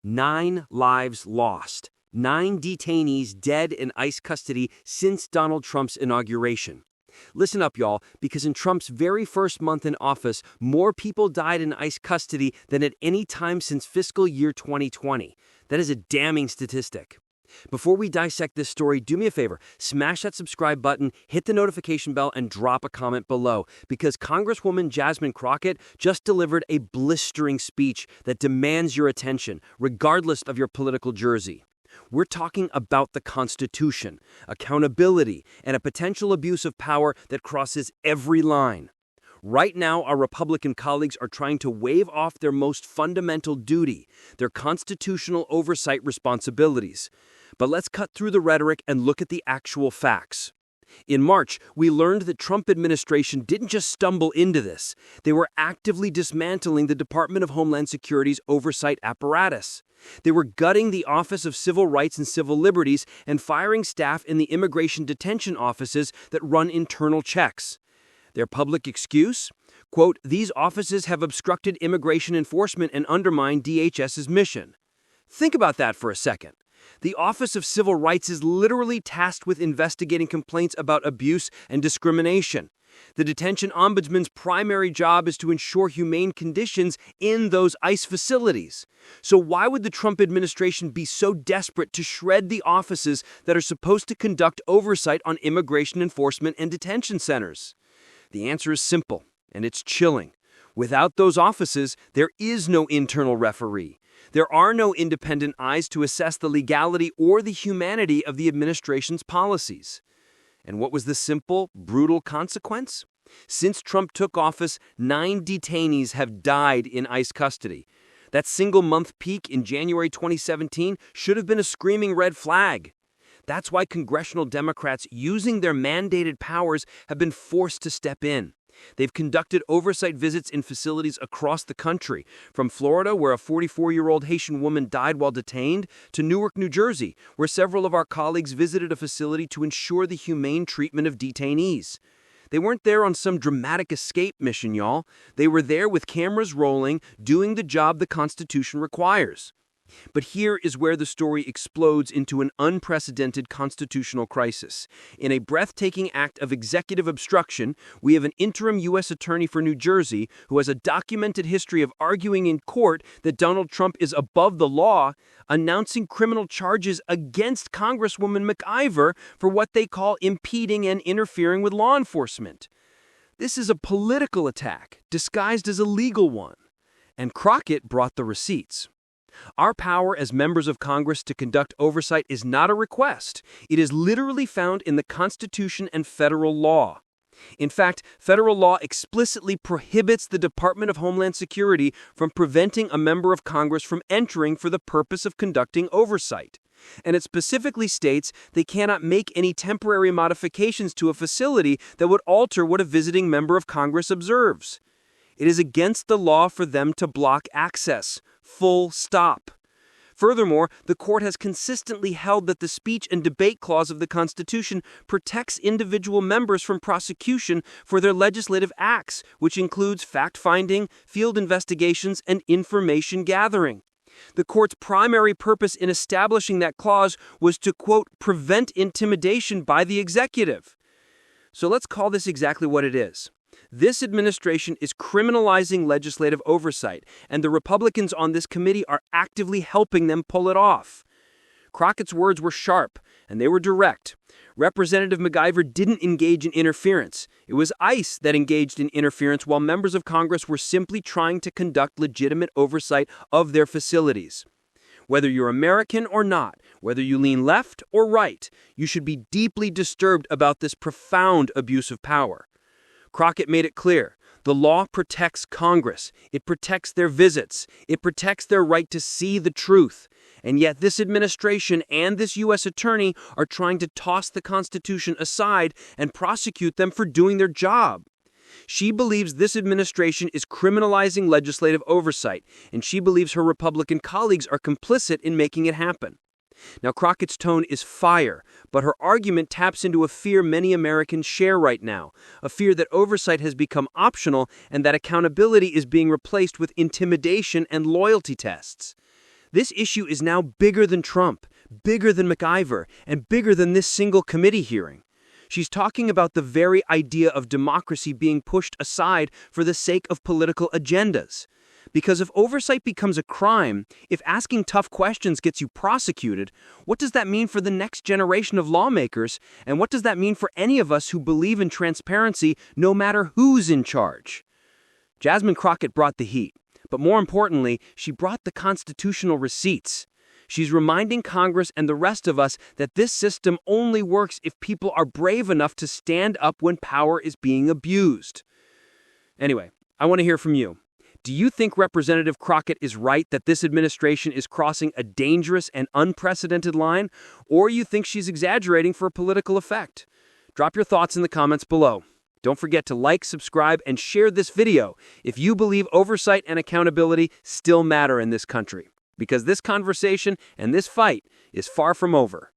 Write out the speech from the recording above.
9 lives lost. 9 detainees dead in ICE custody since Donald Trump's inauguration. Listen up, y'all, because in Trump's very first month in office, more people died in ICE custody than at any time since fiscal year 2020. That is a damning statistic. Before we dissect this story, do me a favor, smash that subscribe button, hit the notification bell, and drop a comment below, because Congresswoman Jasmine Crockett just delivered a blistering speech that demands your attention, regardless of your political jersey. We're talking about the Constitution, accountability, and a potential abuse of power that crosses every line. Right now, our Republican colleagues are trying to wave off their most fundamental duty, their constitutional oversight responsibilities. But let's cut through the rhetoric and look at the actual facts. In March, we learned that Trump administration didn't just stumble into this. They were actively dismantling the Department of Homeland Security's oversight apparatus. They were gutting the Office of Civil Rights and Civil Liberties and firing staff in the immigration detention offices that run internal checks. Their public excuse? Quote, "These offices have obstructed immigration enforcement and undermined DHS's mission." Think about that for a second. The Office of Civil Rights is literally tasked with investigating complaints about abuse and discrimination. The detention ombudsman's primary job is to ensure humane conditions in those ICE facilities. So why would the Trump administration be so desperate to shred the offices that are supposed to conduct oversight on immigration enforcement and detention centers? The answer is simple, and it's chilling. Without those offices, there is no internal referee. There are no independent eyes to assess the legality or the humanity of the administration's policies. And what was the simple, brutal consequence? Since Trump took office, 9 detainees have died in ICE custody. That single-month peak in January 2017 should have been a screaming red flag. That's why congressional Democrats, using their mandated powers, have been forced to step in. They've conducted oversight visits in facilities across the country, from Florida, where a 44-year-old Haitian woman died while detained, to Newark, New Jersey, where several of our colleagues visited a facility to ensure the humane treatment of detainees. They weren't there on some dramatic escape mission, y'all. They were there with cameras rolling, doing the job the Constitution requires. But here is where the story explodes into an unprecedented constitutional crisis. In a breathtaking act of executive obstruction, we have an interim U.S. attorney for New Jersey who has a documented history of arguing in court that Donald Trump is above the law, announcing criminal charges against Congresswoman McIver for what they call impeding and interfering with law enforcement. This is a political attack disguised as a legal one. And Crockett brought the receipts. Our power as members of Congress to conduct oversight is not a request. It is literally found in the Constitution and federal law. In fact, federal law explicitly prohibits the Department of Homeland Security from preventing a member of Congress from entering for the purpose of conducting oversight. And it specifically states they cannot make any temporary modifications to a facility that would alter what a visiting member of Congress observes. It is against the law for them to block access. Full stop. Furthermore, the court has consistently held that the speech and debate clause of the Constitution protects individual members from prosecution for their legislative acts, which includes fact-finding, field investigations, and information gathering. The court's primary purpose in establishing that clause was to, quote, prevent intimidation by the executive. So let's call this exactly what it is. This administration is criminalizing legislative oversight, and the Republicans on this committee are actively helping them pull it off. Crockett's words were sharp, and they were direct. Representative McIver didn't engage in interference. It was ICE that engaged in interference while members of Congress were simply trying to conduct legitimate oversight of their facilities. Whether you're American or not, whether you lean left or right, you should be deeply disturbed about this profound abuse of power. Crockett made it clear. The law protects Congress. It protects their visits. It protects their right to see the truth. And yet this administration and this U.S. attorney are trying to toss the Constitution aside and prosecute them for doing their job. She believes this administration is criminalizing legislative oversight, and she believes her Republican colleagues are complicit in making it happen. Now, Crockett's tone is fire, but her argument taps into a fear many Americans share right now, a fear that oversight has become optional and that accountability is being replaced with intimidation and loyalty tests. This issue is now bigger than Trump, bigger than MacIver, and bigger than this single committee hearing. She's talking about the very idea of democracy being pushed aside for the sake of political agendas. Because if oversight becomes a crime, if asking tough questions gets you prosecuted, what does that mean for the next generation of lawmakers, and what does that mean for any of us who believe in transparency no matter who's in charge? Jasmine Crockett brought the heat, but more importantly, she brought the constitutional receipts. She's reminding Congress and the rest of us that this system only works if people are brave enough to stand up when power is being abused. Anyway, I want to hear from you. Do you think Representative Crockett is right that this administration is crossing a dangerous and unprecedented line, or you think she's exaggerating for a political effect? Drop your thoughts in the comments below. Don't forget to like, subscribe, and share this video if you believe oversight and accountability still matter in this country, because this conversation and this fight is far from over.